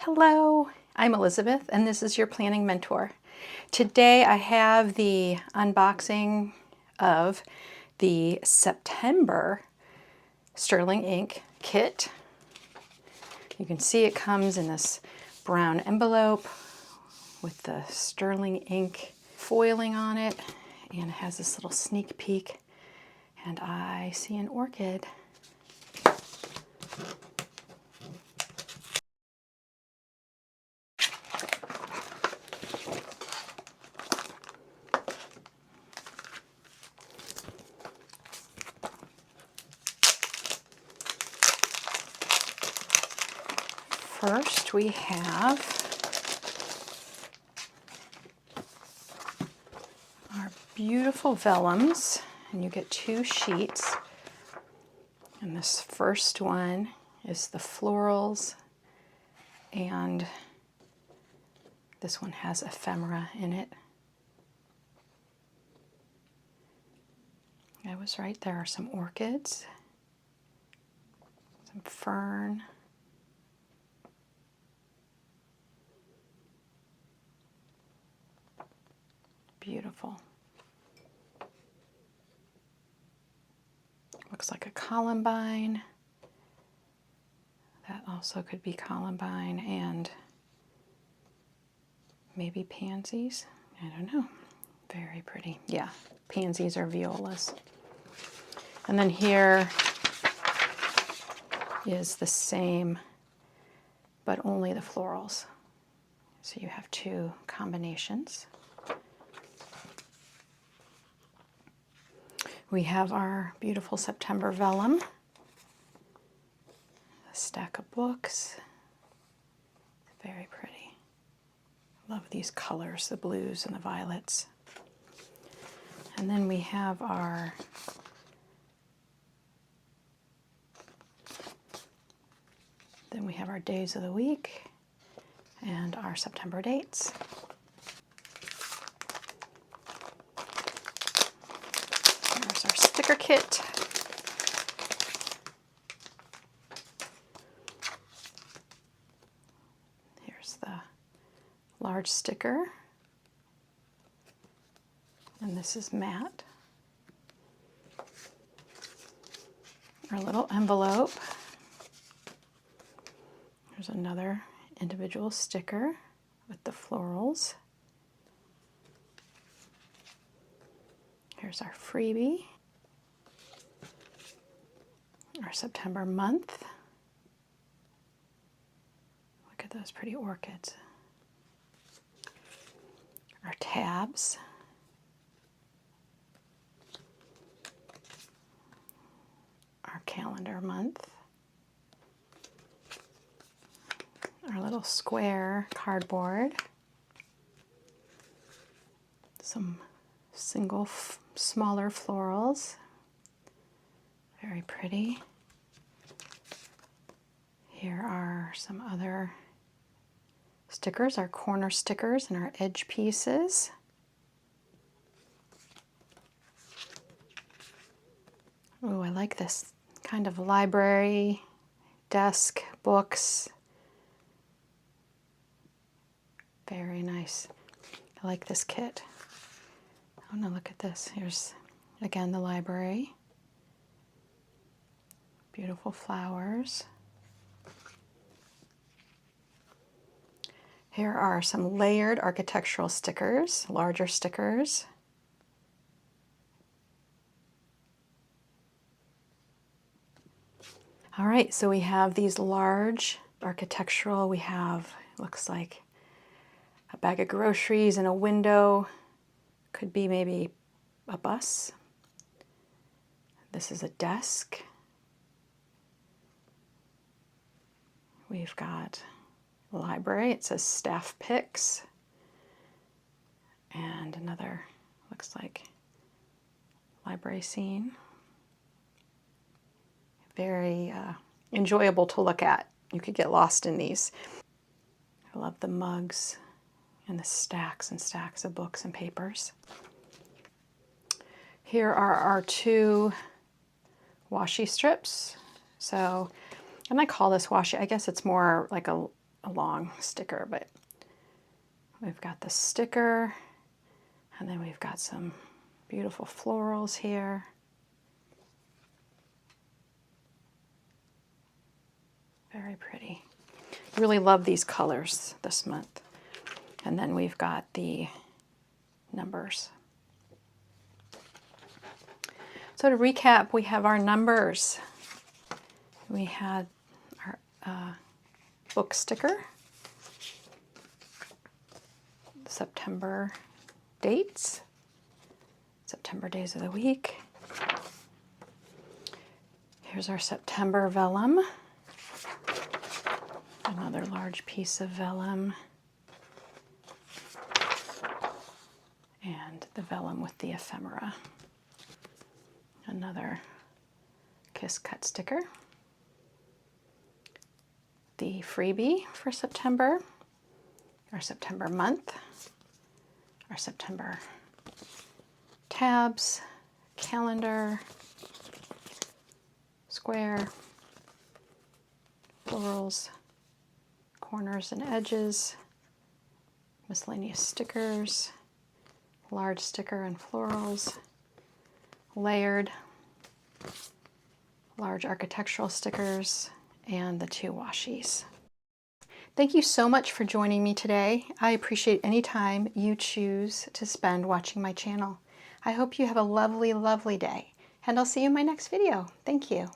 Hello, I'm Elizabeth and this is your planning mentor. Today I have the unboxing of the September Sterling ink kit. You can see it comes in this brown envelope with the Sterling ink foiling on it, and it has this little sneak peek, and I see an orchid. First we have our beautiful vellums, and you get 2 sheets. And this first one is the florals, and this one has ephemera in it. I was right, there are some orchids, some fern, beautiful. Looks like a columbine. That also could be columbine, and maybe pansies. I don't know. Very pretty. Yeah, pansies or violas. And then here is the same, but only the florals. So you have 2 combinations. We have our beautiful September vellum, a stack of books. Very pretty. Love these colors, the blues and the violets. And then we have our days of the week and our September dates. There's our sticker kit. Here's the large sticker, and this is matte. Our little envelope. There's another individual sticker with the florals. Here's our freebie, our September month. Look at those pretty orchids. Our tabs. Our calendar month. Our little square cardboard. Some single smaller florals. Very pretty. Here are some other stickers, our corner stickers and our edge pieces. Oh, I like this kind of library, desk, books. Very nice. I like this kit. Oh no, look at this. Here's again the library. Beautiful flowers. Here are some layered architectural stickers, larger stickers. All right, so we have these large architectural. We have, looks like a bag of groceries and a window. Could be maybe a bus. This is a desk. We've got a library. It says staff picks. And another, looks like, library scene. Very enjoyable to look at. You could get lost in these. I love the mugs and the stacks and stacks of books and papers. Here are our 2 washi strips. So, and I call this washi, I guess it's more like a a long sticker, but we've got the sticker, and then we've got some beautiful florals here. Very pretty. Really love these colors this month. And then we've got the numbers. So to recap, we have our numbers. We had our book sticker, September dates, September days of the week. Here's our September vellum, another large piece of vellum, and the vellum with the ephemera. Another kiss cut sticker. The freebie for September, our September month, our September tabs, calendar, square, florals, corners and edges, miscellaneous stickers, large sticker and florals, layered, large architectural stickers, and the 2 washies. Thank you so much for joining me today. I appreciate any time you choose to spend watching my channel. I hope you have a lovely, lovely day, and I'll see you in my next video. Thank you.